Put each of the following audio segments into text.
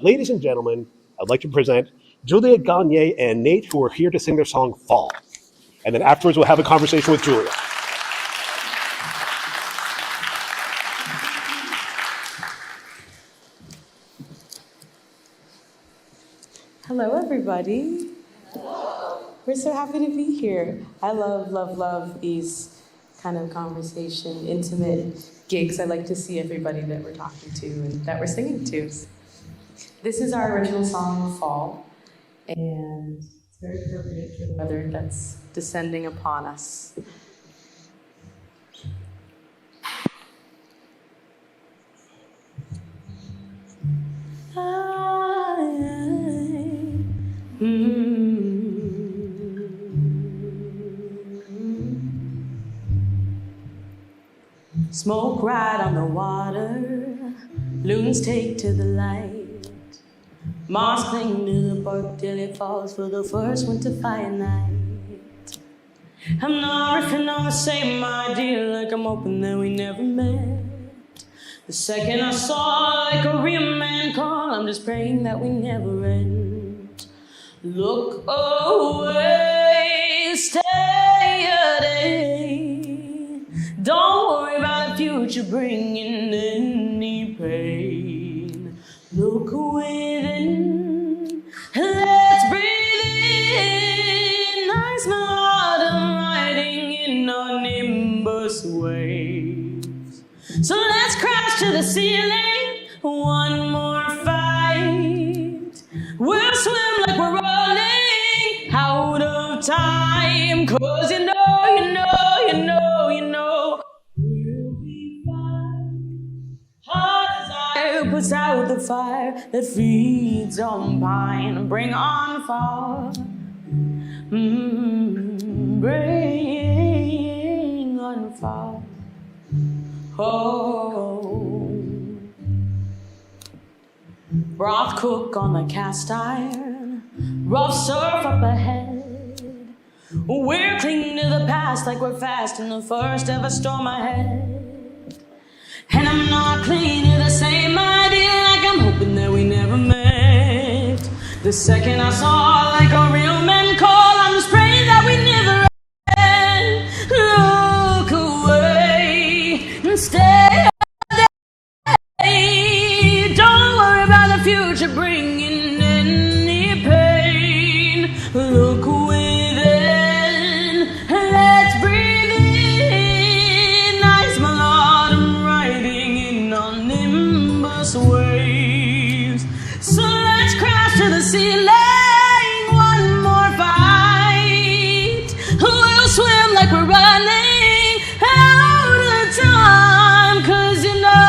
ladies and gentlemen, I'd like to present Julia, Gagnon, and Nate, who are here to sing their song, Fall. And then afterwards, we'll have a conversation with Julia. Hello, everybody. We're so happy to be here. I love these kind of conversation, intimate gigs. I like to see everybody that we're talking to and that we're singing to. This is our original song, Fall, and it's very appropriate for the weather that's descending upon us. Smoke right on the water, loons take to the light. Moss cling to the bark till it falls for the first winter fire night. I'm not riffing on the same idea like I'm hoping that we never met. The second I saw like a real man call, I'm just praying that we never end. Look away, stay a day. Don't worry about the future bringing any pain. Look within, let's breathe in. Nice autumn riding in our nimbus waves. So let's crash to the ceiling, one more fight. We'll swim like we're running out of time. 'Cause you know, we'll be fine. Hot desire puts out the fire that feeds on pine. Bring on fall. Bring on fall. Oh, broth cook on the cast iron, rough surf up ahead. We're clinging to the past like we're fast in the first ever storm ahead. And I'm not clinging to the same idea like I'm hoping that we never met. The second I saw like a real man call, I'm just praying that we never end. Look away and stay a day. Don't worry about the future bringing any pain. Look within, let's breathe in. Nice autumn riding in on nimbus waves. So let's crash to the ceiling, one more fight. We'll swim like we're running out of time. 'Cause you know,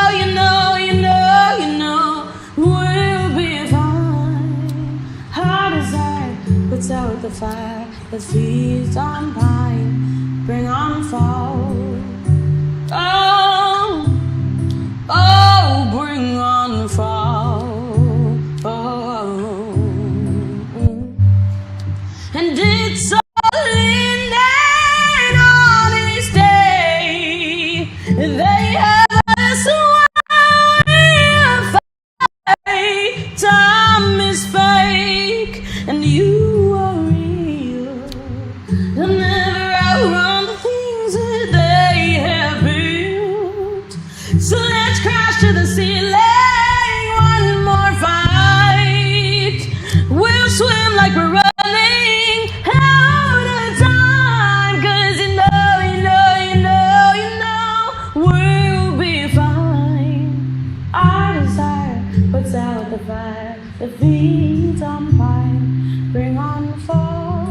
we'll be fine. Our desire puts out the fire that feeds on pine. Bring on fall. Oh, bring on fall. And it's all in that honest day. They have us fight. Time is fake and you are real. They'll never outrun the things that they have built. So let's crash to the ceiling, one more fight. We'll swim like we're running out of time. 'Cause you know, we'll be fine. Our desire puts out the fire that feeds on pine. Bring on the fall.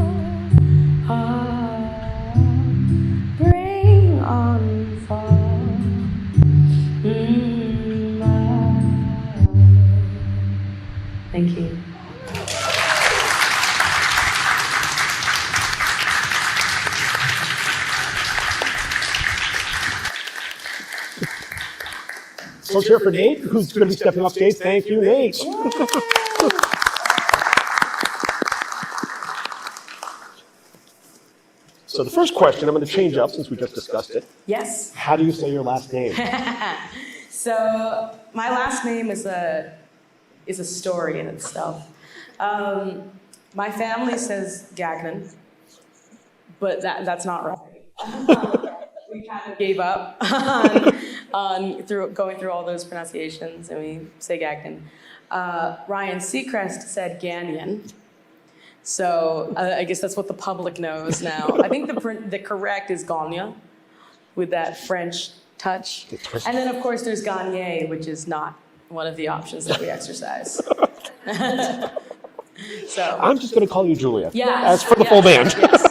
Bring on the fall. Thank you. So let's hear it for Nate, who's going to be stepping off stage. Thank you, Nate. So the first question, I'm going to change up since we just discussed it. Yes. How do you say your last name? So my last name is a is a story in itself. My family says Gagnon, but that's not right. We kind of gave up on going through all those pronunciations, and we say Gagnon. Ryan Seacrest said Gagnon, so I guess that's what the public knows now. I think the correct is Gagnon, with that French touch. And then, of course, there's Gagne, which is not one of the options that we exercise. So I'm just going to call you Julia. Yeah. As for the full band. Yes.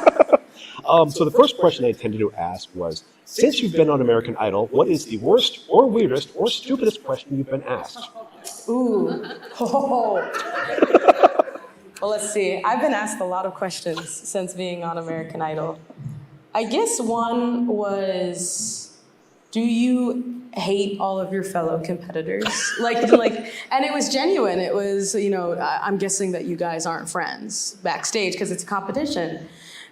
So the first question I intended to ask was, since you've been on American Idol, what is the worst or weirdest or stupidest question you've been asked? Ooh. Oh. Well, let's see. I've been asked a lot of questions since being on American Idol. I guess one was, do you hate all of your fellow competitors? And it was genuine. It was, I'm guessing that you guys aren't friends backstage because it's a competition.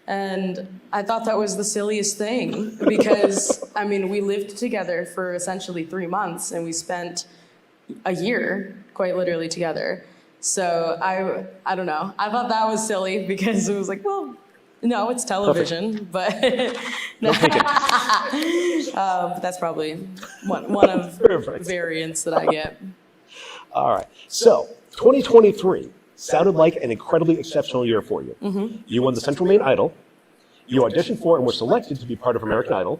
And I thought that was the silliest thing because, we lived together for essentially 3 months and we spent a year quite literally together. So I don't know. I thought that was silly because it was like, well, no, it's television, but but that's probably one of variants that I get. All right. So 2023 sounded like an incredibly exceptional year for you. Mm-hmm. You won the Central Maine Idol. You auditioned for and were selected to be part of American Idol.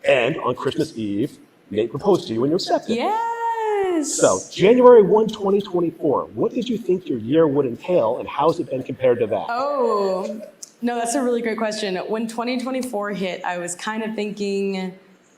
And on Christmas Eve, Nate proposed to you and you accepted. Yes. So January 1, 2024, what did you think your year would entail and how has it been compared to that? Oh, no, that's a really great question. When 2024 hit, I was kind of thinking,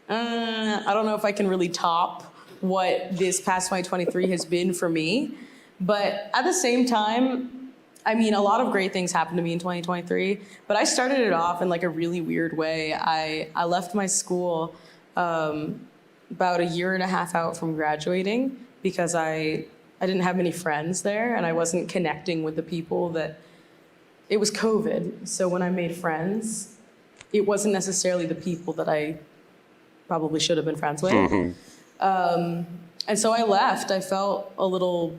I don't know if I can really top what this past 2023 has been for me. But at the same time, a lot of great things happened to me in 2023, but I started it off in like a really weird way. I left my school about a year and a half out from graduating because I didn't have many friends there and I wasn't connecting with the people that, it was COVID. So when I made friends, it wasn't necessarily the people that I probably should have been friends with. Mm-hmm. And so I left. I felt a little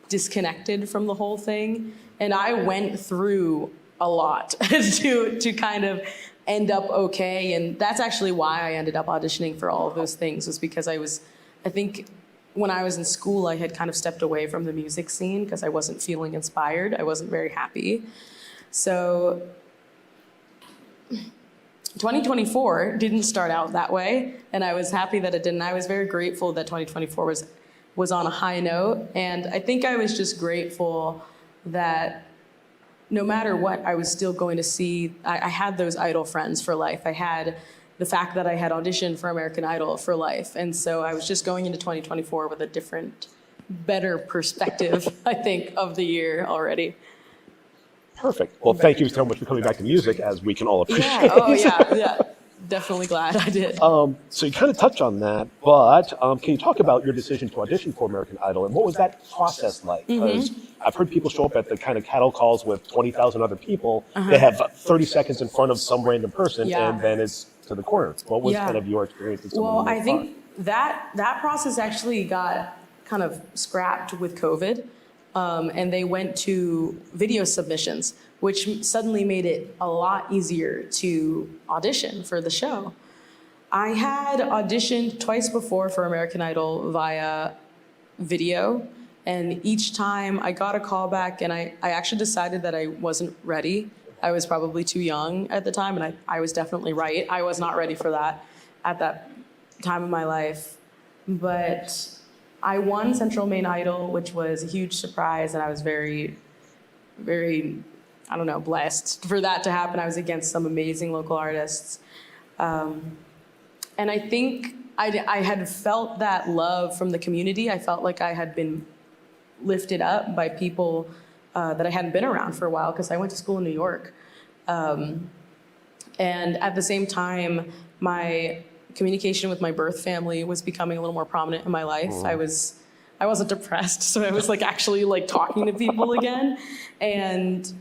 disconnected from the whole thing. And I went through a lot to kind of end up okay. And that's actually why I ended up auditioning for all of those things, was because I think when I was in school, I had kind of stepped away from the music scene because I wasn't feeling inspired. I wasn't very happy. So 2024 didn't start out that way. And I was happy that it didn't. I was very grateful that 2024 was on a high note. And I think I was just grateful that no matter what, I was still going to see, I had those Idol friends for life. I had the fact that I had auditioned for American Idol for life. And so I was just going into 2024 with a different, better perspective, I think, of the year already. Perfect. Well, thank you so much for coming back to music, as we can all appreciate. Yeah, oh yeah. Definitely glad I did. So you kind of touched on that, but can you talk about your decision to audition for American Idol and what was that process like? Because I've heard people show up at the kind of cattle calls with 20,000 other people. They have 30 seconds in front of some random person, and then it's to the corner. What was kind of your experience? Well, I think that process actually got kind of scrapped with COVID, and they went to video submissions, which suddenly made it a lot easier to audition for the show. I had auditioned twice before for American Idol via video, and each time I got a call back, and I actually decided that I wasn't ready. I was probably too young at the time, and I was definitely right. I was not ready for that at that time of my life. But I won Central Maine Idol, which was a huge surprise, and I was very, very, blessed for that to happen. I was against some amazing local artists. And I think I had felt that love from the community. I felt like I had been lifted up by people that I hadn't been around for a while because I went to school in New York. And at the same time, my communication with my birth family was becoming a little more prominent in my life. I wasn't depressed, so I was actually talking to people again. And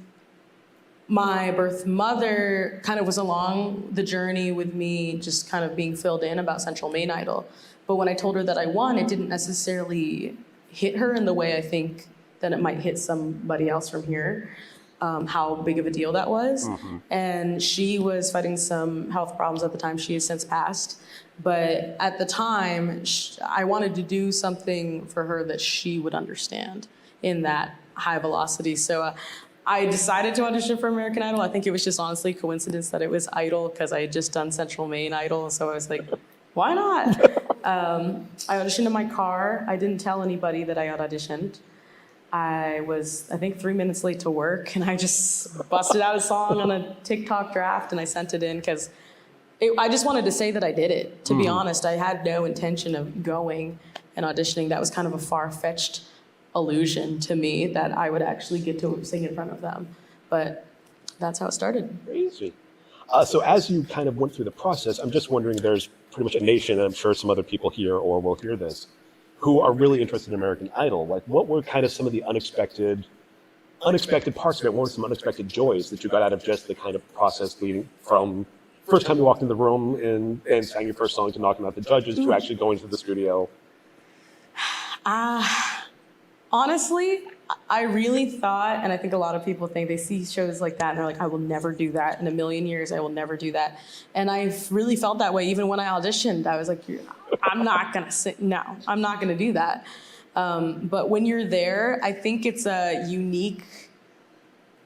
my birth mother kind of was along the journey with me, just kind of being filled in about Central Maine Idol. But when I told her that I won, it didn't necessarily hit her in the way I think that it might hit somebody else from here, how big of a deal that was. And she was fighting some health problems at the time. She has since passed. But at the time, I wanted to do something for her that she would understand in that high velocity. So I decided to audition for American Idol. I think it was just honestly coincidence that it was Idol because I had just done Central Maine Idol. So I was like, why not? I auditioned in my car. I didn't tell anybody that I had auditioned. I was, I think, 3 minutes late to work, and I just busted out a song on a TikTok draft, and I sent it in because I just wanted to say that I did it. To be honest, I had no intention of going and auditioning. That was kind of a far-fetched illusion to me that I would actually get to sing in front of them. But that's how it started. Crazy. So as you kind of went through the process, I'm just wondering, there's pretty much a nation, and I'm sure some other people here or will hear this, who are really interested in American Idol. Like, what were kind of some of the unexpected parts of it? What were some unexpected joys that you got out of just the kind of process leading from first time you walked in the room and sang your first song to knocking out the judges to actually going to the studio? Honestly, I really thought, and I think a lot of people think, they see shows like that and they're like, I will never do that. In a million years, I will never do that. And I really felt that way even when I auditioned. I was like, I'm not going to sing. No, I'm not going to do that. But when you're there, I think it's a unique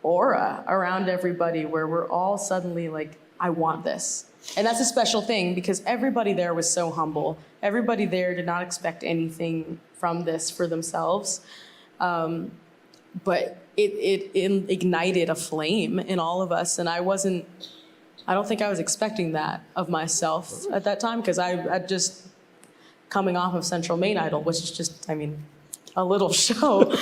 aura around everybody where we're all suddenly like, I want this. And that's a special thing because everybody there was so humble. Everybody there did not expect anything from this for themselves. But it ignited a flame in all of us. And I don't think I was expecting that of myself at that time because I just coming off of Central Maine Idol, which is just, I mean, a little show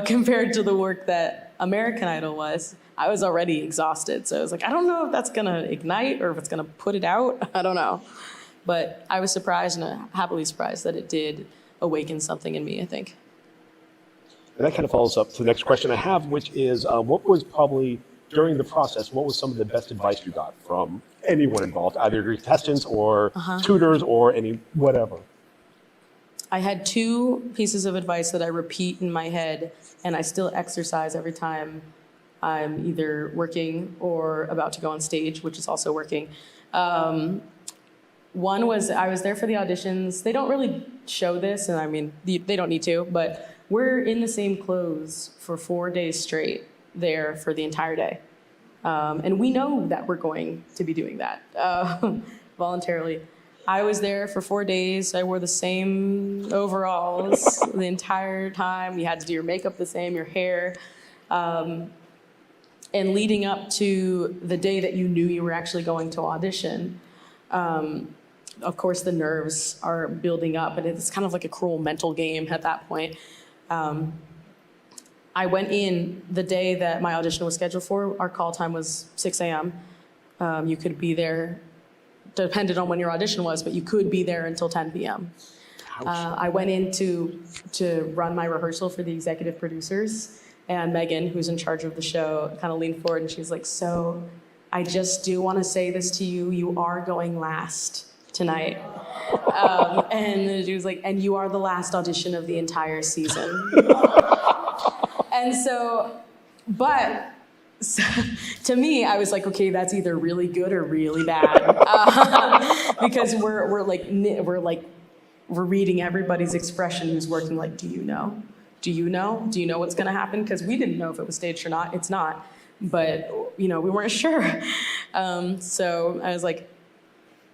compared to the work that American Idol was. I was already exhausted. So I was like, I don't know if that's going to ignite or if it's going to put it out. I don't know. But I was surprised and happily surprised that it did awaken something in me, I think. And that kind of follows up to the next question I have, which is what was probably, during the process, what was some of the best advice you got from anyone involved, either your contestants or tutors or any whatever? I had 2 pieces of advice that I repeat in my head, and I still exercise every time I'm either working or about to go on stage, which is also working. One was I was there for the auditions. They don't really show this, and I mean, they don't need to, but we're in the same clothes for 4 days straight there for the entire day. And we know that we're going to be doing that voluntarily. I was there for 4 days. I wore the same overalls the entire time. You had to do your makeup the same, your hair. And leading up to the day that you knew you were actually going to audition, of course, the nerves are building up, and it's kind of like a cruel mental game at that point. I went in the day that my audition was scheduled for. Our call time was 6 a.m. You could be there, depended on when your audition was, but you could be there until 10 p.m. I went in to run my rehearsal for the executive producers, and Megan, who's in charge of the show, kind of leaned forward and she's like, so I just do want to say this to you. You are going last tonight. And she was like, and you are the last audition of the entire season. And so, but so, to me, I was like, okay, that's either really good or really bad. Because we're reading everybody's expression who's working like, do you know? Do you know? Do you know what's going to happen? Because we didn't know if it was staged or not. It's not. But, we weren't sure. So I was like,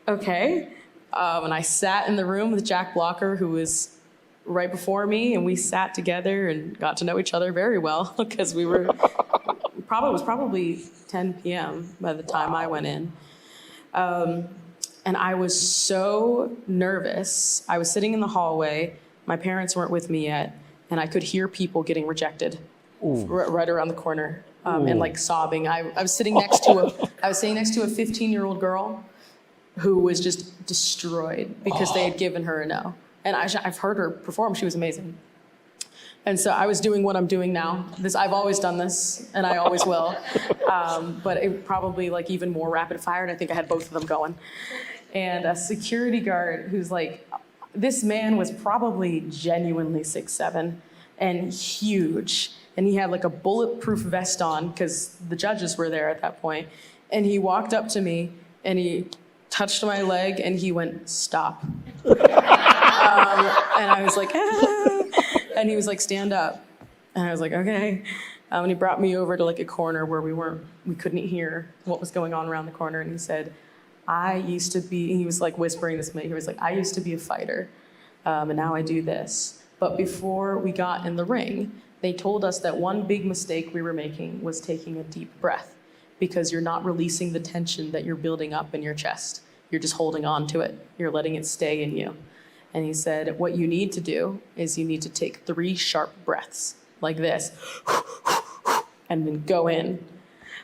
okay. And I sat in the room with Jack Blocker, who was right before me, and we sat together and got to know each other very well because it was probably 10 p.m. by the time I went in. And I was so nervous. I was sitting in the hallway. My parents weren't with me yet. And I could hear people getting rejected right around the corner and like sobbing. I was sitting next to a 15-year-old girl who was just destroyed because they had given her a no. And I've heard her perform. She was amazing. And so I was doing what I'm doing now. I've always done this, and I always will. But it probably like even more rapid fire, and I think I had both of them going. And a security guard who's like, This man was probably genuinely 6'7" and huge. And he had like a bulletproof vest on because the judges were there at that point. And he walked up to me and he touched my leg and he went, "Stop." And I was like, "Ah." And he was like, "Stand up." And I was like, "Okay." And he brought me over to like a corner where we couldn't hear what was going on around the corner. And he said, he was like whispering this to me. He was like, "I used to be a fighter, and now I do this. But before we got in the ring, they told us that one big mistake we were making was taking a deep breath, because you're not releasing the tension that you're building up in your chest. You're just holding on to it. You're letting it stay in you." And he said, what you need to do is you need to take 3 sharp breaths like this, and then go in.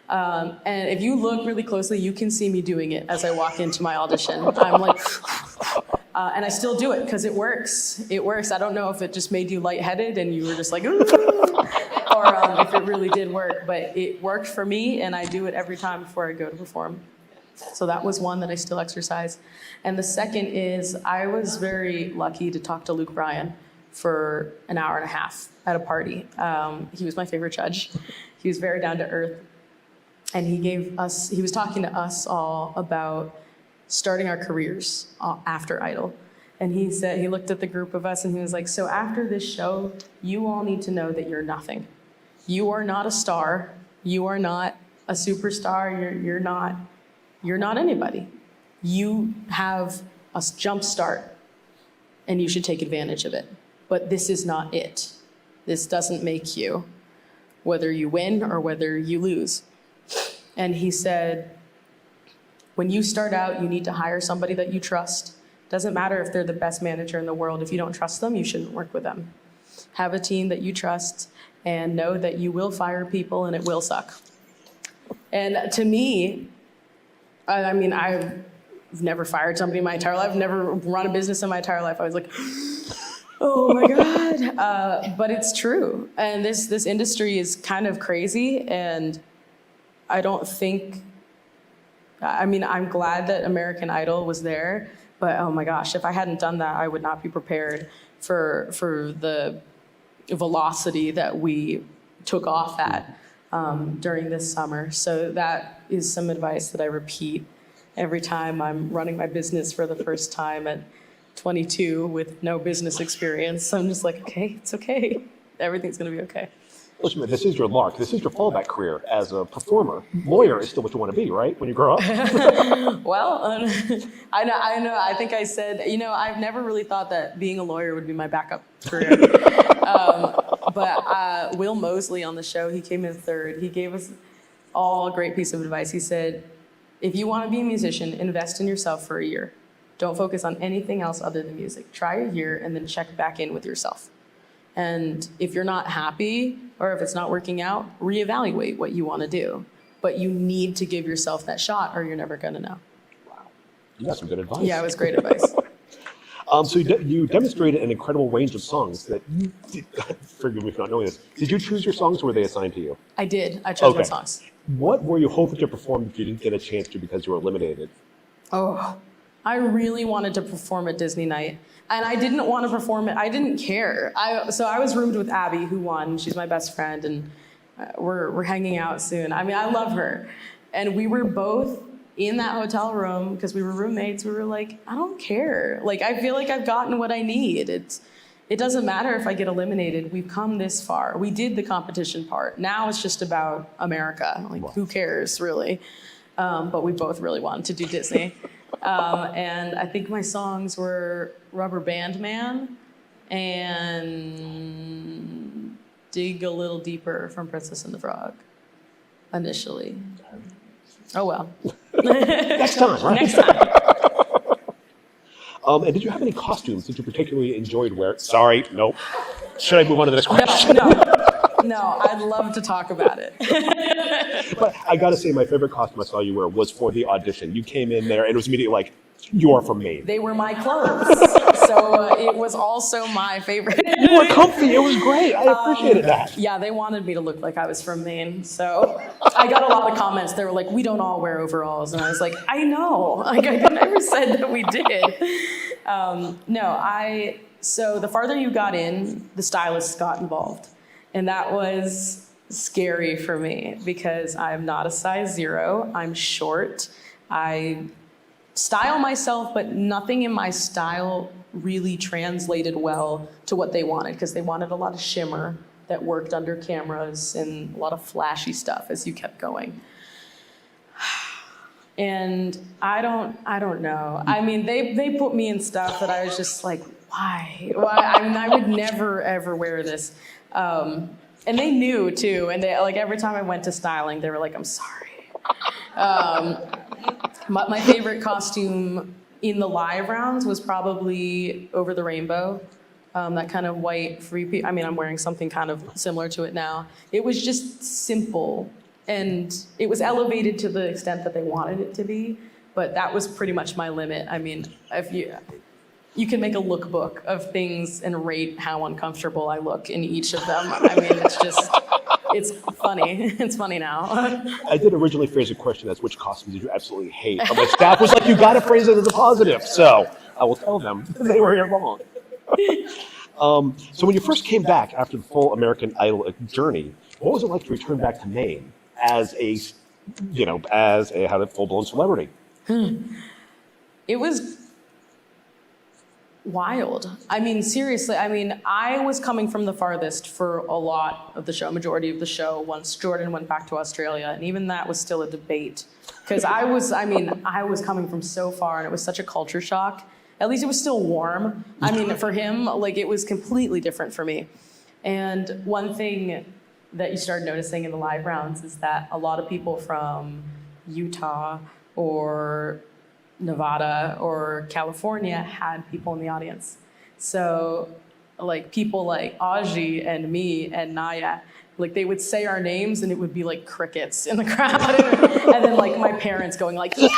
And if you look really closely, you can see me doing it as I walk into my audition. I'm like, and I still do it because it works. It works. I don't know if it just made you lightheaded and you were just like, "Ooh," or if it really did work, but it worked for me, and I do it every time before I go to perform. So that was one that I still exercise. And the second is I was very lucky to talk to Luke Bryan for an hour and a half at a party. He was my favorite judge. He was very down to earth. And he was talking to us all about starting our careers after Idol. And he said, he looked at the group of us and he was like, "So after this show, you all need to know that you're nothing. You are not a star. You are not a superstar. You're not anybody. You have a jump start and you should take advantage of it. But this is not it. This doesn't make you, whether you win or whether you lose." And he said, when you start out, you need to hire somebody that you trust. Doesn't matter if they're the best manager in the world. If you don't trust them, you shouldn't work with them. Have a team that you trust and know that you will fire people and it will suck. And to me, I mean, I've never fired somebody in my entire life. I've never run a business in my entire life. I was like, oh my God. But it's true. And this industry is kind of crazy. And I don't think, I mean, I'm glad that American Idol was there. But oh my gosh, if I hadn't done that, I would not be prepared for the velocity that we took off at during this summer. So that is some advice that I repeat every time I'm running my business for the first time at 22 with no business experience. I'm just like, okay, it's okay. Everything's gonna be okay. Listen, this is your lark. This is your fallback career as a performer. Lawyer is still what you want to be, right? When you grow up. Well, I know. I think I said, I've never really thought that being a lawyer would be my backup career. But Will Mosley on the show, he came in third. He gave us all a great piece of advice. He said, if you want to be a musician, invest in yourself for a year. Don't focus on anything else other than music. Try a year and then check back in with yourself. And if you're not happy or if it's not working out, reevaluate what you want to do. But you need to give yourself that shot or you're never going to know. Wow. You got some good advice. Yeah, it was great advice. So you demonstrated an incredible range of songs that you did, forgive me for not knowing this. Did you choose your songs or were they assigned to you? I did. I chose my songs. What were you hoping to perform if you didn't get a chance to because you were eliminated? Oh, I really wanted to perform at Disney Night. And I didn't want to perform it. I didn't care. So I was roomed with Abby, who won. She's my best friend, and we're hanging out soon. I mean, I love her. And we were both in that hotel room because we were roommates. We were like, I don't care. Like, I feel like I've gotten what I need. It doesn't matter if I get eliminated. We've come this far. We did the competition part. Now it's just about America. Like, who cares, really? But we both really wanted to do Disney. And I think my songs were Rubber Band Man and Dig a Little Deeper from Princess and the Frog, initially. Oh, well. Next time, right? Next time. And did you have any costumes that you particularly enjoyed wearing? Sorry, nope. Should I move on to the next question? No, I'd love to talk about it. But I got to say, my favorite costume I saw you wear was for the audition. You came in there, and it was immediately like, you are from Maine. They were my clothes, so it was also my favorite. You were comfy. It was great. I appreciated that. Yeah, they wanted me to look like I was from Maine, so I got a lot of comments. They were like, we don't all wear overalls, and I was like, I know. Like, I never said that we did. So the farther you got in, the stylists got involved. And that was scary for me because I'm not a size 0. I'm short. I style myself, but nothing in my style really translated well to what they wanted because they wanted a lot of shimmer that worked under cameras and a lot of flashy stuff as you kept going. And I don't know. I mean, they put me in stuff that I was just like, why? I mean, I would never, ever wear this. And they knew too. And they, like, every time I went to styling, they were like, I'm sorry. My favorite costume in the live rounds was probably Over the Rainbow. That kind of white I mean, I'm wearing something kind of similar to it now. It was just simple. And it was elevated to the extent that they wanted it to be. But that was pretty much my limit. I mean, if you can make a lookbook of things and rate how uncomfortable I look in each of them. I mean, it's funny. It's funny now. I did originally phrase a question as which costume did you absolutely hate? But my staff was like, you got to phrase it as a positive. So I will tell them they were wrong. So when you first came back after the full American Idol journey, what was it like to return back to Maine as a full-blown celebrity? It was wild. I mean, seriously, I was coming from the farthest for a lot of the show, majority of the show, once Jordan went back to Australia, and even that was still a debate. Because I was coming from so far, and it was such a culture shock. At least it was still warm. I mean, for him, like, it was completely different for me. And one thing that you started noticing in the live rounds is that a lot of people from Utah or Nevada or California had people in the audience. So like people like Aji and me and Naya, like they would say our names and it would be like crickets in the crowd. And then like my parents going like, yeah!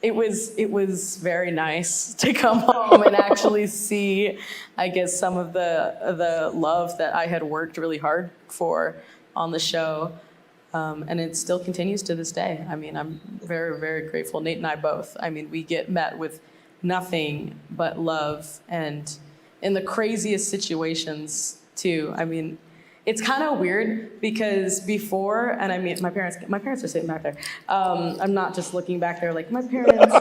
It was very nice to come home and actually see, I guess, some of the love that I had worked really hard for on the show. And it still continues to this day. I mean, I'm very, very grateful. Nate and I both. I mean, we get met with nothing but love and in the craziest situations too. I mean, it's kind of weird because before, and I mean, my parents are sitting back there. I'm not just looking back there like my parents.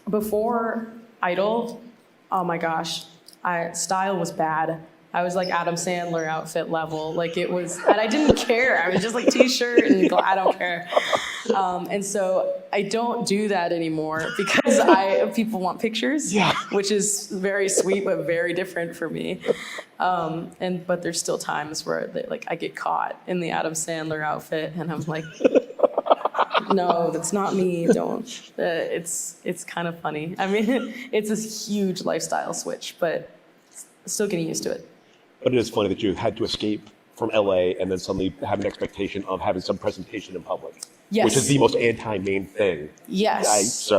Before Idol, oh my gosh, style was bad. I was like Adam Sandler outfit level. Like it was, and I didn't care. I was just like t-shirt and I don't care. And so I don't do that anymore because people want pictures, yeah, which is very sweet, but very different for me. But there's still times where I get caught in the Adam Sandler outfit and I'm like, no, that's not me. Don't. It's kind of funny. I mean, it's a huge lifestyle switch, but still getting used to it. But it is funny that you had to escape from LA and then suddenly have an expectation of having some presentation in public. Yes. Which is the most anti-Maine thing. Yes.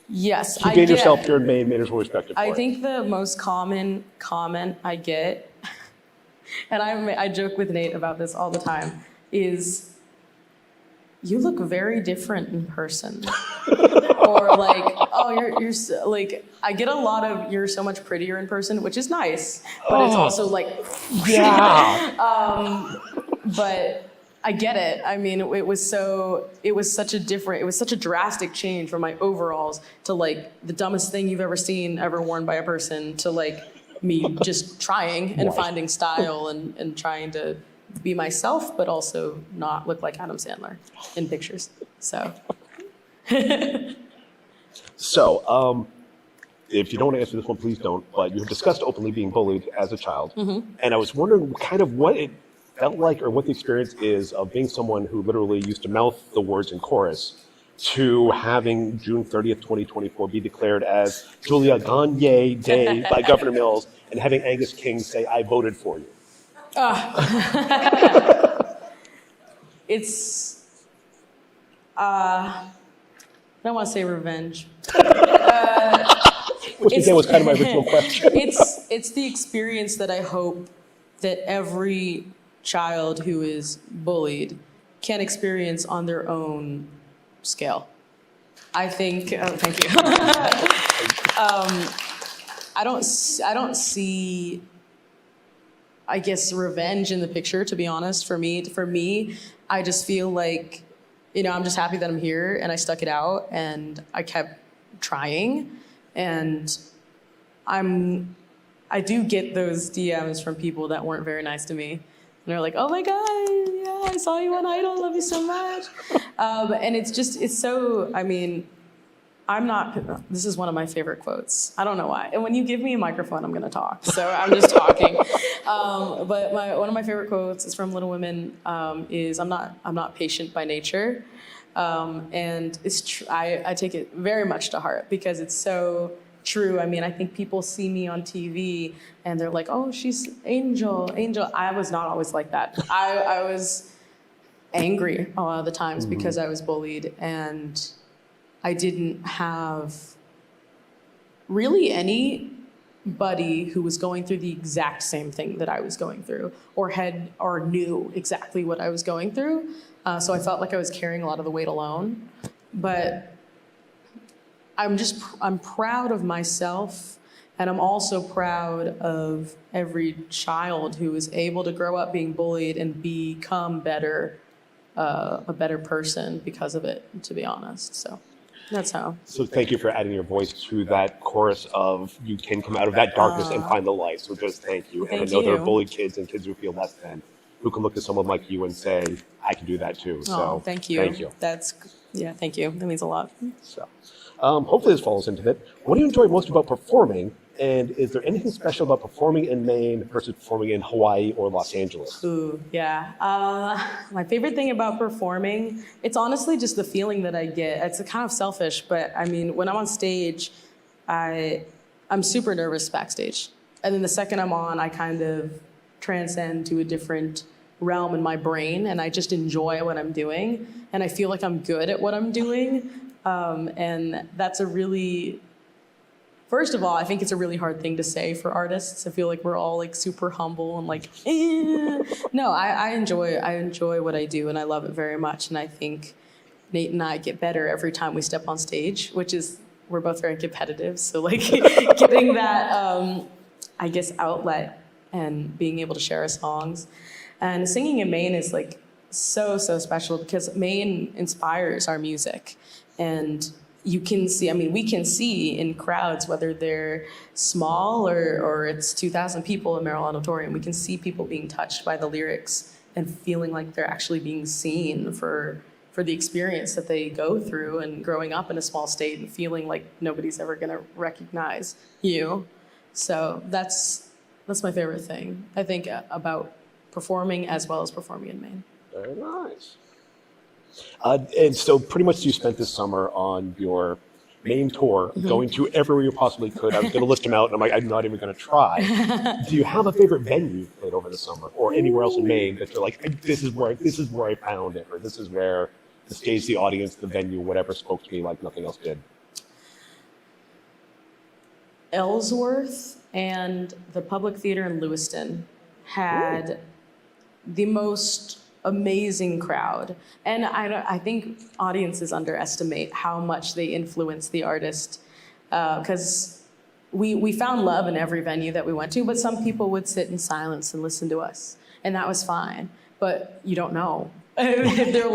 Yes. You gain yourself here in Maine, Mainers will respect it for I it. think the most common comment I get, and I joke with Nate about this all the time, is you look very different in person. Or like, oh, you're so, like, I get a lot of you're so much prettier in person, which is nice, but it's also like, yeah. But I get it. I mean, it was such a drastic change from my overalls to like the dumbest thing you've ever seen ever worn by a person to like me just trying and finding style and trying to be myself, but also not look like Adam Sandler in pictures. So. So, if you don't want to answer this one, please don't, but you have discussed openly being bullied as a child. Mm-hmm. And I was wondering kind of what it felt like or what the experience is of being someone who literally used to mouth the words in chorus to having June 30th, 2024 be declared as Julia Gagnon Day by Governor Mills and having Angus King say, I voted for you. It's, I don't want to say revenge. Which again was kind of my original question. It's the experience that I hope that every child who is bullied can experience on their own scale. I think, thank you. I don't see, I guess, revenge in the picture, to be honest. For me, I just feel like, I'm just happy that I'm here and I stuck it out and I kept trying. And I do get those DMs from people that weren't very nice to me. And they're like, oh my God, yeah, I saw you on Idol, love you so much. And it's so, this is one of my favorite quotes. I don't know why. And when you give me a microphone, I'm going to talk. So I'm just talking. But one of my favorite quotes is from Little Women, is I'm not patient by nature. And I take it very much to heart because it's so true. I think people see me on TV and they're like, oh, she's Angel. I was not always like that. I was angry a lot of the times because I was bullied, and I didn't have really anybody who was going through the exact same thing that I was going through or knew exactly what I was going through. So I felt like I was carrying a lot of the weight alone. But I'm proud of myself, and I'm also proud of every child who is able to grow up being bullied and become a better person because of it, to be honest. So that's how. So thank you for adding your voice to that chorus of you can come out of that darkness and find the light. So just thank you. And I know there are bullied kids and kids who feel less than, who can look at someone like you and say, I can do that too. So thank you. Thank you. Thank you. That means a lot. So hopefully this falls into it. What do you enjoy most about performing? And is there anything special about performing in Maine versus performing in Hawaii or Los Angeles? Ooh, yeah. My favorite thing about performing, it's honestly just the feeling that I get. It's kind of selfish, but when I'm on stage, I'm super nervous backstage. And then the second I'm on, I kind of transcend to a different realm in my brain, and I just enjoy what I'm doing. And I feel like I'm good at what I'm doing. And that's first of all, I think it's a really hard thing to say for artists. I feel like we're all super humble and No, I enjoy what I do and I love it very much. And I think Nate and I get better every time we step on stage, which is, we're both very competitive. So getting that, outlet and being able to share our songs. And singing in Maine is so special because Maine inspires our music. And you can see, we can see in crowds, whether they're small or it's 2,000 people in Merrill Auditorium, we can see people being touched by the lyrics and feeling like they're actually being seen for the experience that they go through and growing up in a small state and feeling like nobody's ever gonna recognize you. So that's my favorite thing, I think, about performing as well as performing in Maine. Very nice. And so pretty much you spent this summer on your Maine tour, going to everywhere you possibly could. I was going to list them out, and I'm not even going to try. Do you have a favorite venue you played over the summer, or anywhere else in Maine that you're like, this is where I found it, or this is where the stage, the audience, the venue, whatever spoke to me like nothing else did? Ellsworth and the Public Theater in Lewiston had the most amazing crowd. And I think audiences underestimate how much they influence the artist, because we found love in every venue that we went to, but some people would sit in silence and listen to us, and that was fine. But you don't know if they're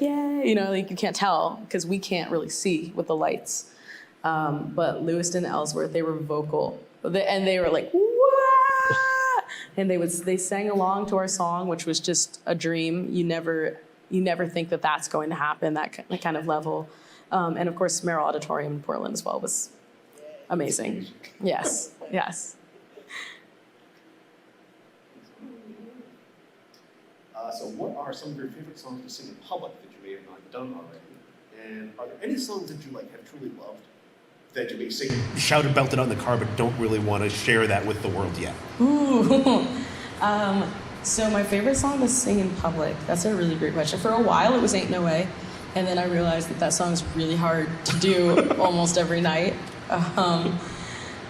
yeah, you can't tell because we can't really see with the lights. But Lewiston and Ellsworth, they were vocal, and they were like, and they sang along to our song, which was just a dream. You never think that that's going to happen, that kind of level. And of course, Merrill Auditorium in Portland as well was amazing. Yes. So what are some of your favorite songs to sing in public that you may have not done already? And are there any songs that you have truly loved that you may sing, shouted, belted on the car, but don't really want to share that with the world yet? Ooh. So my favorite song to sing in public, that's a really great question. For a while, it was Ain't No Way. And then I realized that song's really hard to do almost every night.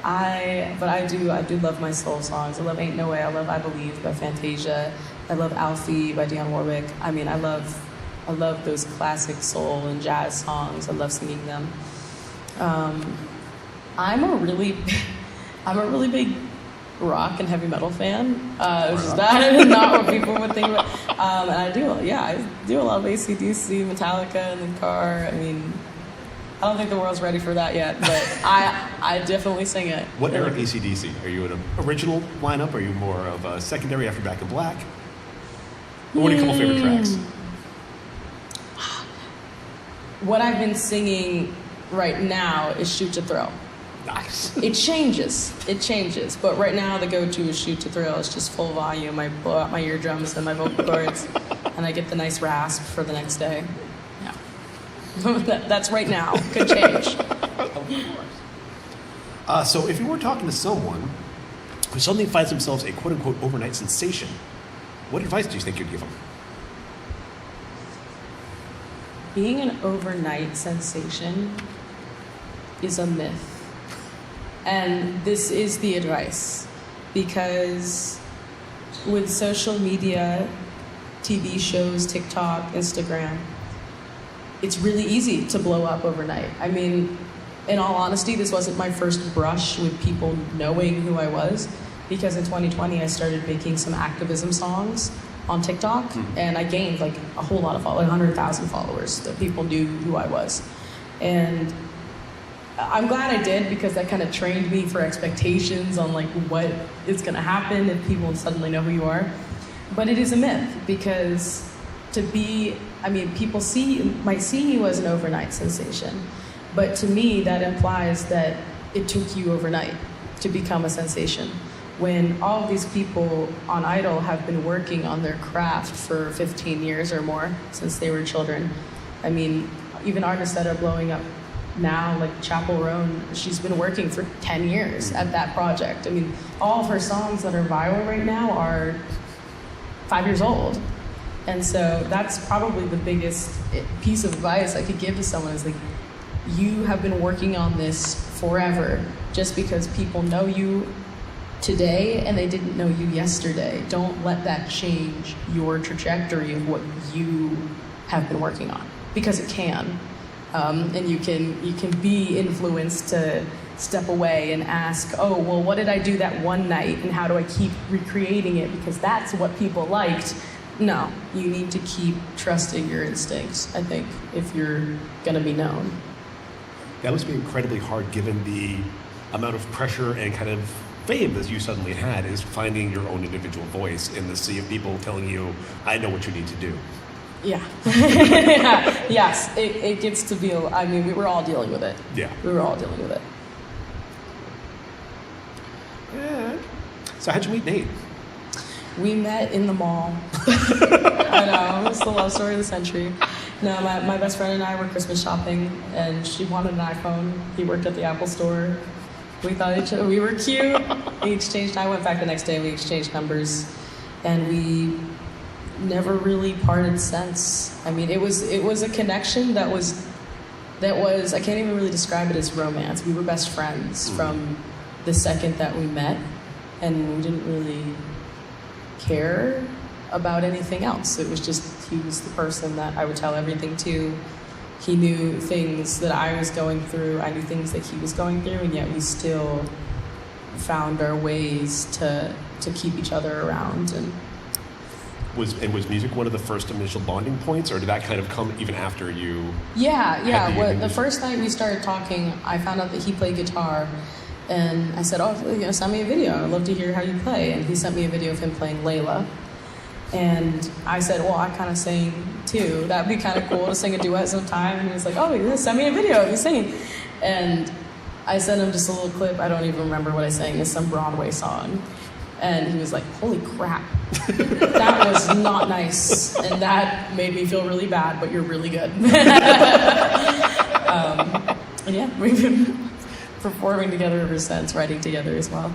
But I do love my soul songs. I love Ain't No Way. I love I Believe by Fantasia. I love Alfie by Dionne Warwick. I mean, I love those classic soul and jazz songs. I love singing them. I'm a really big rock and heavy metal fan, which is not what people would think. But, and I do a lot of AC/DC, Metallica in the car. I mean, I don't think the world's ready for that yet, but I definitely sing it. What era of AC/DC? Are you an original lineup? Are you more of a secondary after Back in Black? What are a couple favorite tracks? What I've been singing right now is Shoot to Thrill. Nice. It changes, but right now the go-to is Shoot to Thrill. It's just full volume. I blow out my eardrums and my vocal cords, and I get the nice rasp for the next day. Yeah. That's right now. Could change. So if you were talking to someone who suddenly finds themselves a quote-unquote overnight sensation, what advice do you think you'd give them? Being an overnight sensation is a myth. And this is the advice, because with social media, TV shows, TikTok, Instagram, it's really easy to blow up overnight. I mean, in all honesty, this wasn't my first brush with people knowing who I was, because in 2020 I started making some activism songs on TikTok, and I gained like a whole lot of followers, 100,000 followers, that people knew who I was. And I'm glad I did, because that kind of trained me for expectations on like what is going to happen if people suddenly know who you are. But it is a myth, because people might see you as an overnight sensation, but to me that implies that it took you overnight to become a sensation. When all of these people on Idol have been working on their craft for 15 years or more, since they were children. I mean, even artists that are blowing up now, like Chappell Roan, she's been working for 10 years at that project. I mean, all of her songs that are viral right now are 5 years old. And so that's probably the biggest piece of advice I could give to someone, is like, you have been working on this forever. Just because people know you today and they didn't know you yesterday, don't let that change your trajectory of what you have been working on, because it can. And you can be influenced to step away and ask, oh, well, what did I do that one night, and how do I keep recreating it because that's what people liked? No, you need to keep trusting your instincts, I think, if you're gonna be known. That must be incredibly hard, given the amount of pressure and kind of fame that you suddenly had, is finding your own individual voice in the sea of people telling you, I know what you need to do. Yeah. Yes, it gets to be, I mean, we were all dealing with it. Yeah. We were all dealing with it. Yeah. So how'd you meet Nate? We met in the mall. I know, it's the love story of the century. No, my best friend and I were Christmas shopping, and she wanted an iPhone. He worked at the Apple store. We thought each other, we were cute. We exchanged, I went back the next day, we exchanged numbers, and we never really parted since. I mean, it was a connection that was, I can't even really describe it as romance. We were best friends from the second that we met, and we didn't really care about anything else. It was just, he was the person that I would tell everything to. He knew things that I was going through. I knew things that he was going through, and yet we still found our ways to keep each other around. And was music one of the first initial bonding points, or did that kind of come even after you? Yeah. The first night we started talking, I found out that he played guitar, and I said, "Oh, send me a video. I'd love to hear how you play." And he sent me a video of him playing Layla. And I said, well, I kind of sing too. That'd be kind of cool to sing a duet sometime. And he was like, oh, yeah, send me a video of you singing. And I sent him just a little clip. I don't even remember what I sang. It's some Broadway song. And he was like, holy crap. That was not nice. And that made me feel really bad, but you're really good. And yeah, we've been performing together ever since, writing together as well.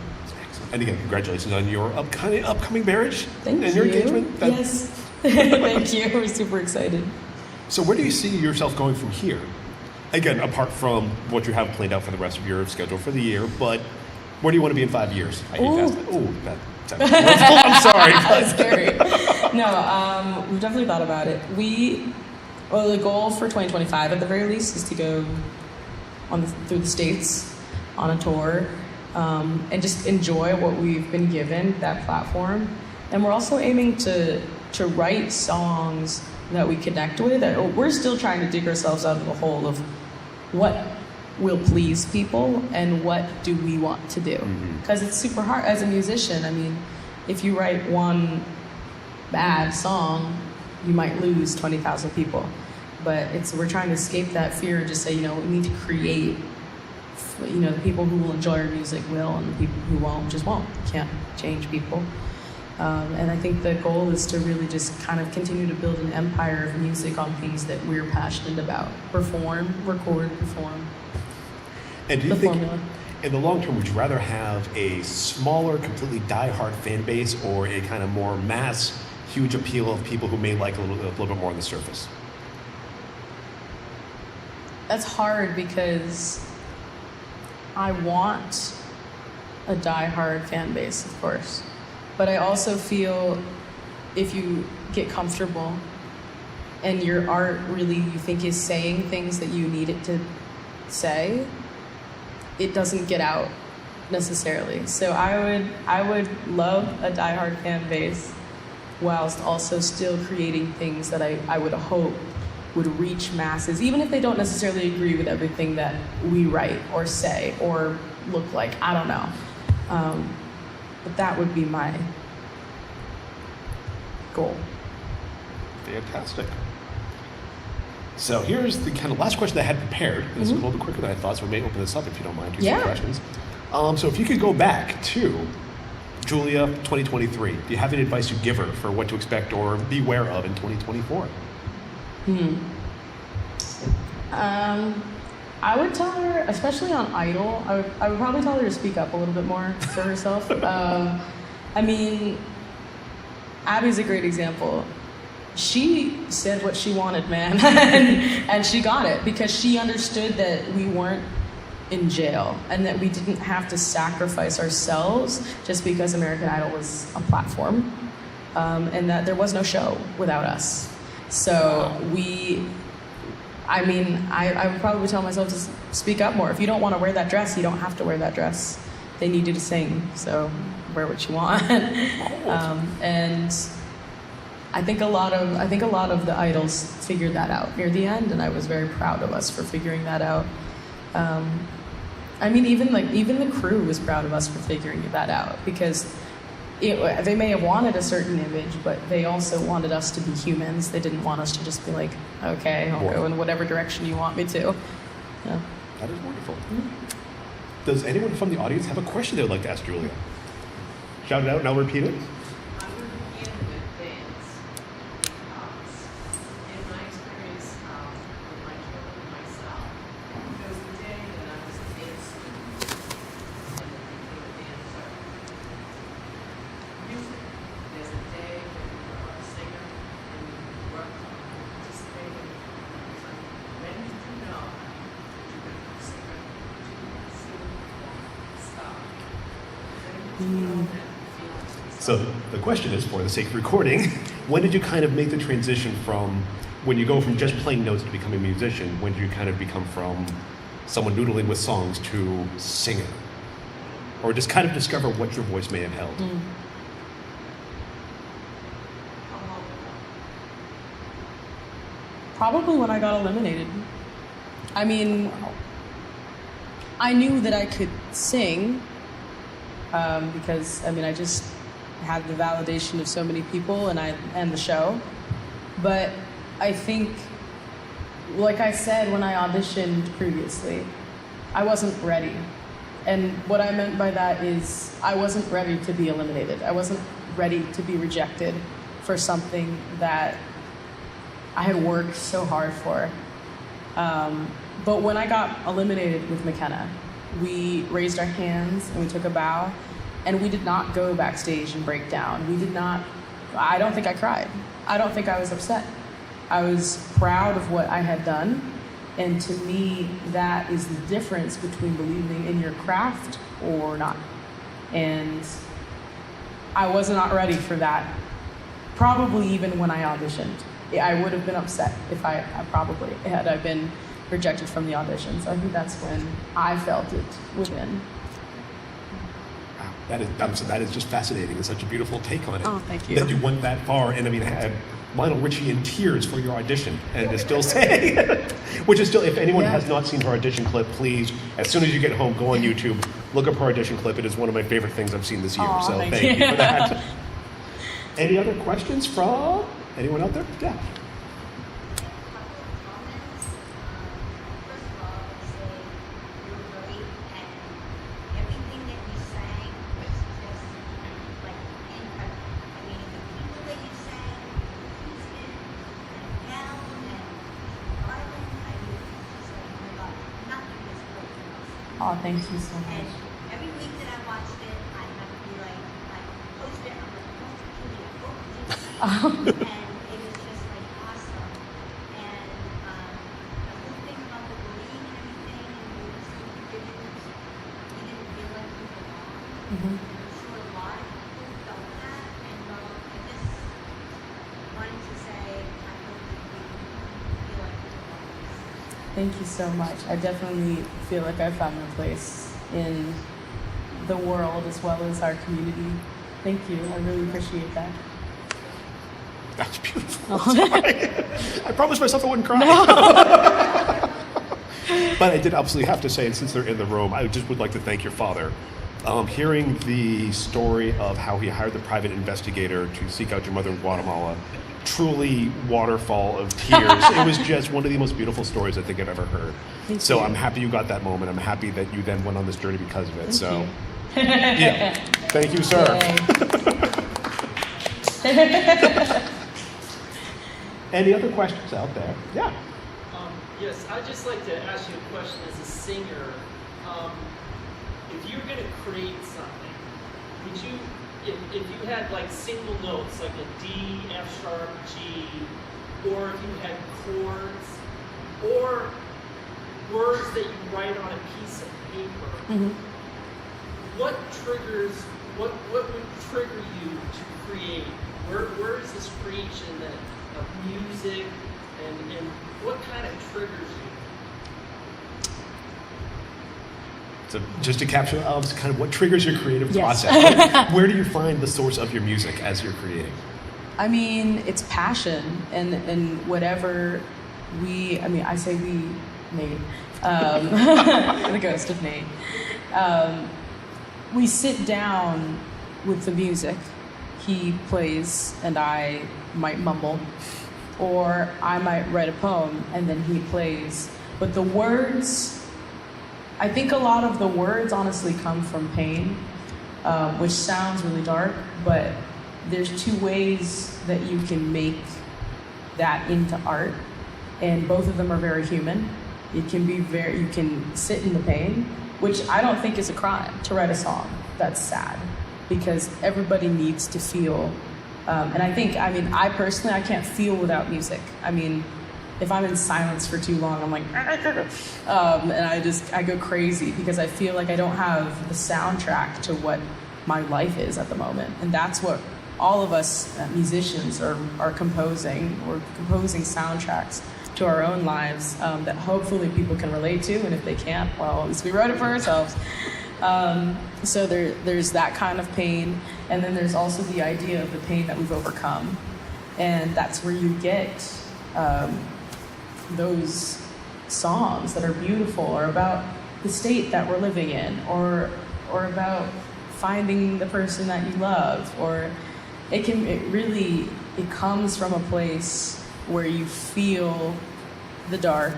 And again, congratulations on your upcoming marriage. Thank and you. Your engagement. Yes. Thank you. We're super excited. So where do you see yourself going from here? Again, apart from what you have planned out for the rest of your schedule for the year, but Where do you want to be in 5 years? I hate Ooh. fast. Ooh, I'm sorry. That's scary. No, we've definitely thought about it. The goal for 2025 at the very least is to go through the States on a tour and just enjoy what we've been given, that platform. And we're also aiming to write songs that we connect with. We're still trying to dig ourselves out of the hole of what will please people and what do we want to do. Because it's super hard as a musician. I mean, if you write one bad song, you might lose 20,000 people. But we're trying to escape that fear and just say, we need to create, the people who will enjoy our music will, and the people who won't just won't. You can't change people. And I think the goal is to really just kind of continue to build an empire of music on things that we're passionate about. Perform, record, perform. And do you think, formula. in the long term, would you rather have a smaller, completely die-hard fan base, or a kind of more mass, huge appeal of people who may like a little bit more on the surface? That's hard because I want a die-hard fan base, of course. But I also feel if you get comfortable and your art really you think is saying things that you need it to say, it doesn't get out necessarily. So I would love a die-hard fan base whilst also still creating things that I would hope would reach masses, even if they don't necessarily agree with everything that we write or say or look like. I don't know. But that would be my goal. Fantastic. So here's the kind of last question I had prepared. This is a little bit quicker than I thought, so we may open this up if you don't mind. Some questions. So if you could go back to Julia 2023, do you have any advice you'd give her for what to expect or beware of in 2024? I would tell her, especially on Idol, I would probably tell her to speak up a little bit more for herself. I mean, Abby's a great example. She said what she wanted, man, and she got it because she understood that we weren't in jail and that we didn't have to sacrifice ourselves just because American Idol was a platform, and that there was no show without us. So I would probably tell myself to speak up more. If you don't want to wear that dress, you don't have to wear that dress. They need you to sing, so wear what you want. And I think a lot of the idols figured that out near the end, and I was very proud of us for figuring that out. Even the crew was proud of us for figuring that out because they may have wanted a certain image, but they also wanted us to be humans. They didn't want us to just be like, okay, I'll go in whatever direction you want me to. Yeah. That is wonderful. Does anyone from the audience have a question they would like to ask Julia? Shout it out and I'll repeat it. So the question is, for the sake of recording, when did you kind of make the transition from when you go from just playing notes to becoming a musician? When did you kind of become from someone noodling with songs to singer? Or just kind of discover what your voice may have held? Probably when I got eliminated. I mean, I knew that I could sing because I just had the validation of so many people and the show. But I think, like I said when I auditioned previously, I wasn't ready. And what I meant by that is I wasn't ready to be eliminated. I wasn't ready to be rejected for something that I had worked so hard for. But when I got eliminated with McKenna, we raised our hands and we took a bow, and we did not go backstage and break down. I don't think I cried. I don't think I was upset. I was proud of what I had done, And to me, that is the difference between believing in your craft or not. And I was not ready for that, probably even when I auditioned. I would have been upset if I been rejected from the auditions. I think that's when I felt it within. Wow, that is just fascinating. It's such a beautiful take on it. Oh, thank you. That you went that far, and I mean, had Lionel Richie in tears for your audition, and to still say, which is still, if anyone has not seen her audition clip, please, as soon as you get home, go on YouTube, look up her audition clip. It is one of my favorite things I've seen this year. Aw, so thank you you. for that. Any other questions from anyone out there? Yeah. Oh, thank you so much. And every week that I watched it, I have to be like post it, I'm like, and it was just like awesome. And the whole thing about the bullying and everything, and we were seeing pictures, we didn't feel like we belonged. I'm sure a lot of people felt that, and I just wanted to say, I hope that we feel like we belong. Thank you so much. I definitely feel like I found my place in the world as well as our community. Thank you. I really appreciate that. That's beautiful. I promised myself I wouldn't cry. But I did absolutely have to say, and since they're in the room, I just would like to thank your father. Hearing the story of how he hired the private investigator to seek out your mother in Guatemala, truly waterfall of tears. It was just one of the most beautiful stories I think I've ever heard. Thank so you. I'm happy you got that moment. I'm happy that you then went on this journey because of it. Thank so yeah, thank you, sir. Any other questions out there? Yeah. Yes, I'd just like to ask you a question as a singer. If you're going to create something, would you, if you had like single notes, like a D, F sharp, G, or if you had chords, or words that you write on a piece of paper, what would trigger you to create? Where is this creation of music, and what kind of triggers you? So just to capture kind of what triggers your creative Yes. process. Where do you find the source of your music as you're creating? I mean, it's passion and whatever I say we, Nate, the ghost of Nate. We sit down with the music. He plays and I might mumble, or I might write a poem and then he plays. But the words, I think a lot of the words honestly come from pain, which sounds really dark, but there's two ways that you can make that into art, and both of them are very human. It can be you can sit in the pain, which I don't think is a crime to write a song that's sad, because everybody needs to feel. And I personally, I can't feel without music. I mean, if I'm in silence for too long, I'm like, and I go crazy because I feel like I don't have the soundtrack to what my life is at the moment. And that's what all of us musicians are composing. We're composing soundtracks to our own lives that hopefully people can relate to. And if they can't, well, at least we wrote it for ourselves. So there's that kind of pain. And then there's also the idea of the pain that we've overcome. And that's where you get those songs that are beautiful, or about the state that we're living in, or about finding the person that you love, or it comes from a place where you feel the dark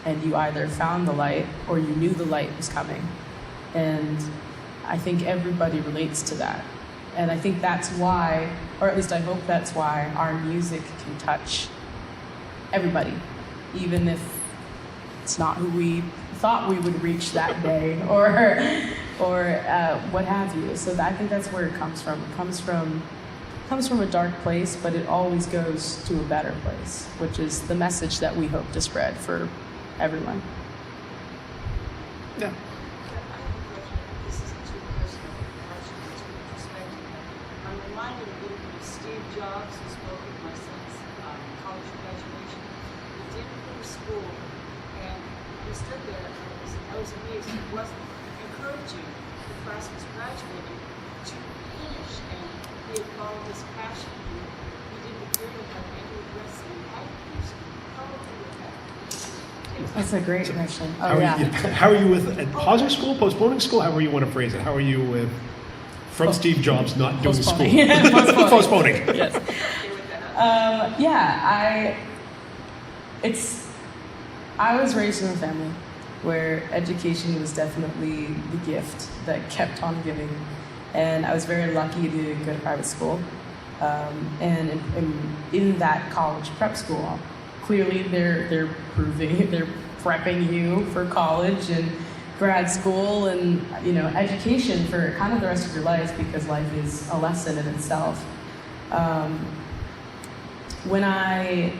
and you either found the light or you knew the light was coming. And I think everybody relates to that. And I think that's why, or at least I hope that's why, our music can touch everybody, even if it's not who we thought we would reach that day, or what have you. So I think that's where it comes from. It comes from a dark place, but it always goes to a better place, which is the message that we hope to spread for everyone. Yeah. This isn't too personal, actually, it's retrospective. I'm reminded a little bit of Steve Jobs, who spoke at my son's college graduation. He didn't go to school, and he stood there, and I was amazed. He wasn't encouraging the class was graduating to finish, and he had followed his passion. He didn't appear to have any regrets that he had to do so. How would you look at it? That's a great question. How Oh, are yeah. you, how are you with pausing school, postponing school? However you want to phrase it. How are you with from Steve Jobs not doing school? Postponing. Postponing. Yes. I was raised in a family where education was definitely the gift that kept on giving. And I was very lucky to go to private school. And in that college prep school, clearly they're prepping you for college and grad school and, education for kind of the rest of your life, because life is a lesson in itself. When I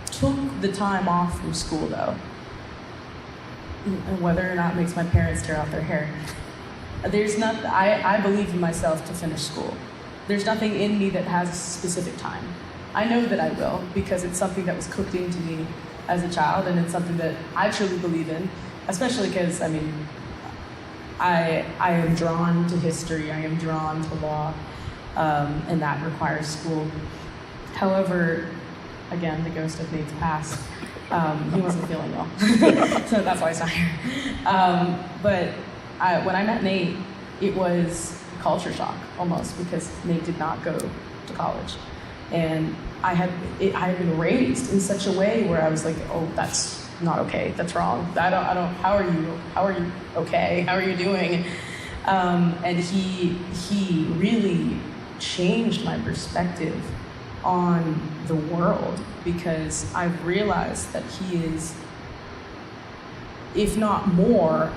took the time off from school, though, and whether or not it makes my parents tear out their hair, I believe in myself to finish school. There's nothing in me that has a specific time. I know that I will, because it's something that was cooked into me as a child, and it's something that I truly believe in, especially because, I am drawn to history, I am drawn to law, and that requires school. However, again, the ghost of Nate's past, he wasn't feeling well, so that's why he's not here. When I met Nate, it was culture shock almost, because Nate did not go to college, and I had been raised in such a way where I was like, oh, that's not okay, that's wrong. I don't. How are you okay? How are you doing? And he really changed my perspective on the world, because I've realized that he is, if not more,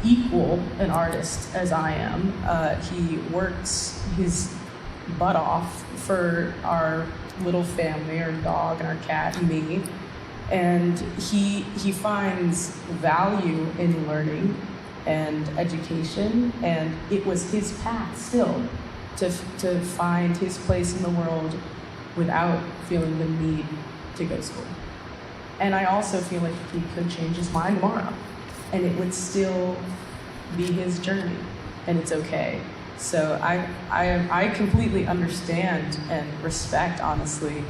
equal an artist as I am. He works his butt off for our little family, our dog and our cat and me. And he finds value in learning and education, and it was his path still to find his place in the world without feeling the need to go to school. And I also feel like he could change his mind tomorrow, and it would still be his journey, and it's okay. So I completely understand and respect, honestly,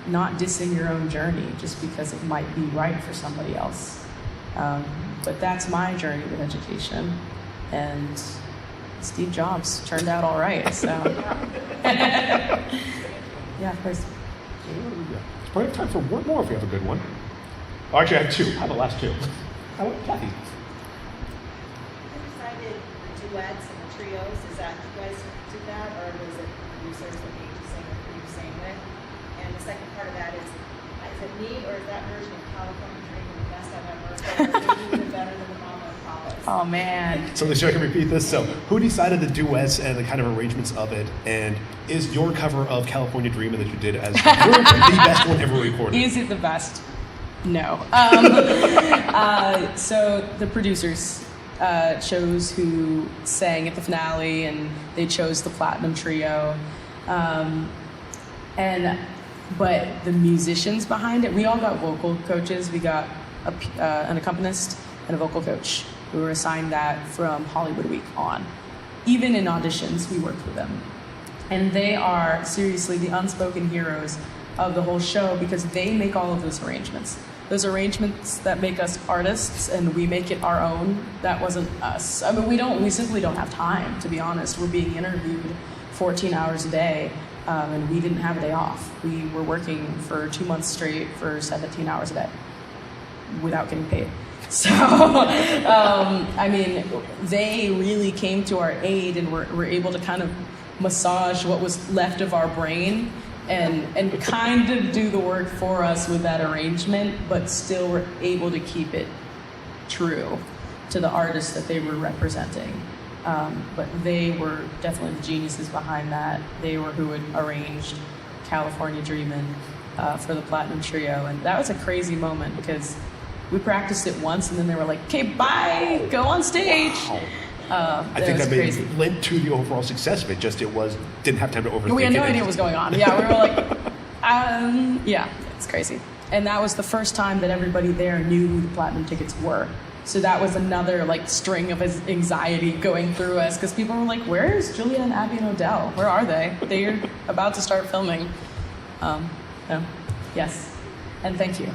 not dissing your own journey just because it might be right for somebody else. But that's my journey with education, and Steve Jobs turned out all right, so. Yeah, of course. It's probably time for one more if you have a good one. Oh, actually, I have two. How about last two? How about Kathy? Who decided the duets and the trios? Is that you guys did that, or was it producers that made you sing or who you sang with? And the second part of that is it me, or is that version of California Dream the best I've ever heard, or maybe even better than the Mama and Papa's? Oh, man. So I can repeat this. So who decided the duets and the kind of arrangements of it? And is your cover of California Dreamin' that you did as the best one ever recorded? Is it the best? No. So the producers chose who sang at the finale, and they chose the Platinum Trio. But the musicians behind it, we all got vocal coaches. We got an accompanist and a vocal coach. We were assigned that from Hollywood Week on. Even in auditions, we worked with them. And they are seriously the unspoken heroes of the whole show, because they make all of those arrangements. Those arrangements that make us artists and we make it our own, that wasn't us. I mean, we simply don't have time, to be honest. We're being interviewed 14 hours a day, and we didn't have a day off. We were working for 2 months straight for 17 hours a day without getting paid. So, they really came to our aid and were able to kind of massage what was left of our brain and kind of do the work for us with that arrangement, but still were able to keep it true to the artists that they were representing. But they were definitely the geniuses behind that. They were who had arranged California Dreamin', for the Platinum Trio. And that was a crazy moment because we practiced it once and then they were like, okay, bye, go on stage. Wow. I think that may have led to the overall success of it. Just didn't have time to overthink it. We had no idea what was going on. Yeah, we were like, yeah, it's crazy. And that was the first time that everybody there knew who the Platinum tickets were. So that was another like string of anxiety going through us because people were like, where's Julia and Abby and Odell? Where are they? They're about to start filming. Yes. And thank you.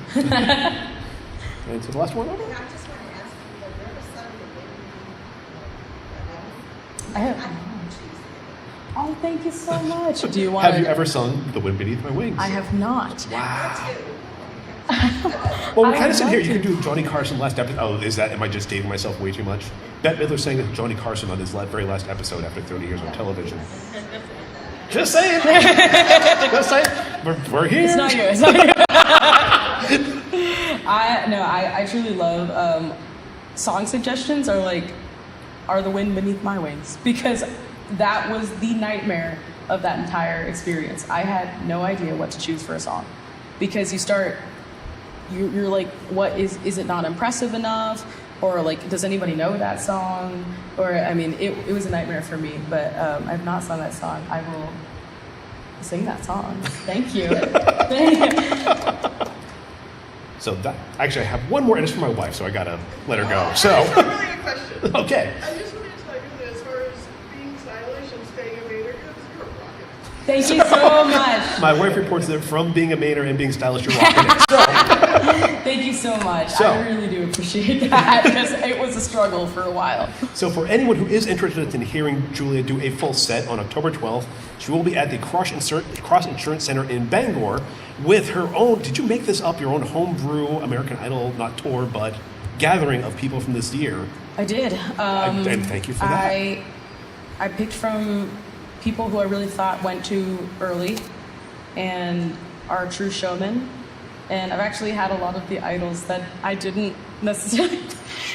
And so the last one over? I just want to ask you, have you ever sung the Wind Beneath? I have. Oh, thank you so much. Do you want Have you ever sung The Wind Beneath My Wings? I have not. Wow. Well, we're kind of sitting here. You could do Johnny Carson last episode. Oh, am I just dating myself way too much? Bette Midler sang Johnny Carson on his very last episode after 30 years on television. Just saying. Just saying. We're here. It's not you. It's not you. I truly love song suggestions are the wind beneath my wings because that was the nightmare of that entire experience. I had no idea what to choose for a song because you're like, what is it not impressive enough? Or like, does anybody know that song? Or, I mean, it was a nightmare for me, but I've not sung that song. I will sing that song. Thank you. Thank you. So actually, I have one more, and it's for my wife, so I gotta let her go. So, I just have really a question. Okay. I just wanted to tell you that as far as being stylish and staying a Mainer goes, you're rocking it. Thank you so much. My wife reports that from being a Mainer and being stylish, you're rocking it. So, thank you so much. So- I really do appreciate that because it was a struggle for a while. So for anyone who is interested in hearing Julia do a full set on October 12th, she will be at the Cross Insurance Center in Bangor with her own, did you make this up, your own homebrew American Idol, not tour, but gathering of people from this year? I did. And thank you for that. I picked from people who I really thought went too early and are true showmen. And I've actually had a lot of the idols that I didn't necessarily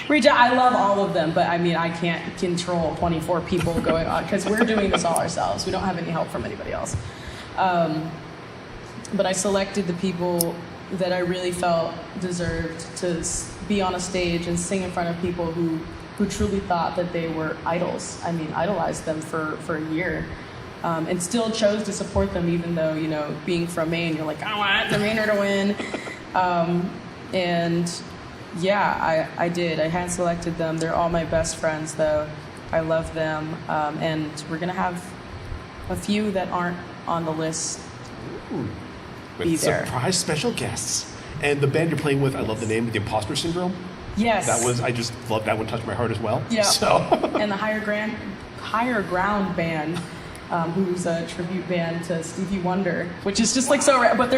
reach out. I love all of them, but I mean, I can't control 24 people going on because we're doing this all ourselves. We don't have any help from anybody else. But I selected the people that I really felt deserved to be on a stage and sing in front of people who truly thought that they were idols. I mean, idolized them for a year. And still chose to support them even though, you know, being from Maine, you're like, I want the Mainer to win. And yeah, I did. I hand selected them. They're all my best friends though. I love them. And we're gonna have a few that aren't on the list With be there. surprise special guests. And the band you're playing with, I love the name, The Imposter Syndrome. Yes. I just love that one, touched my heart as well. Yeah. So. And the Higher Ground band, who's a tribute band to Stevie Wonder, which is just like so rare, but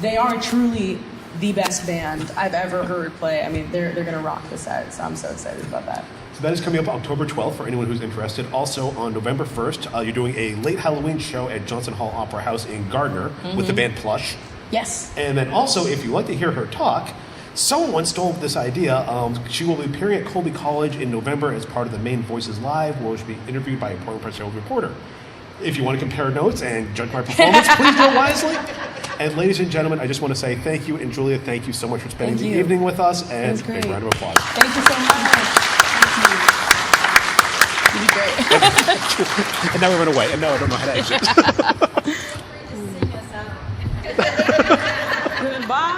they are truly the best band I've ever heard play. I mean, they're gonna rock the set, so I'm so excited about that. So that is coming up October 12th for anyone who's interested. Also on November 1st, you're doing a late Halloween show at Johnson Hall Opera House in Gardner with the band Plush. Yes. And then also, if you like to hear her talk, someone once stole this idea. She will be appearing at Colby College in November as part of the Maine Voices Live, where she'll be interviewed by a Portland Press Herald reporter. If you want to compare notes and judge my performance, please do it wisely. And ladies and gentlemen, I just want to say thank you. And Julia, thank you so much for spending the evening with us. And a round of applause. Thank you so much. You did great. And now we run away. And now I don't know how to exit. Feel free to sing us out. Goodbye.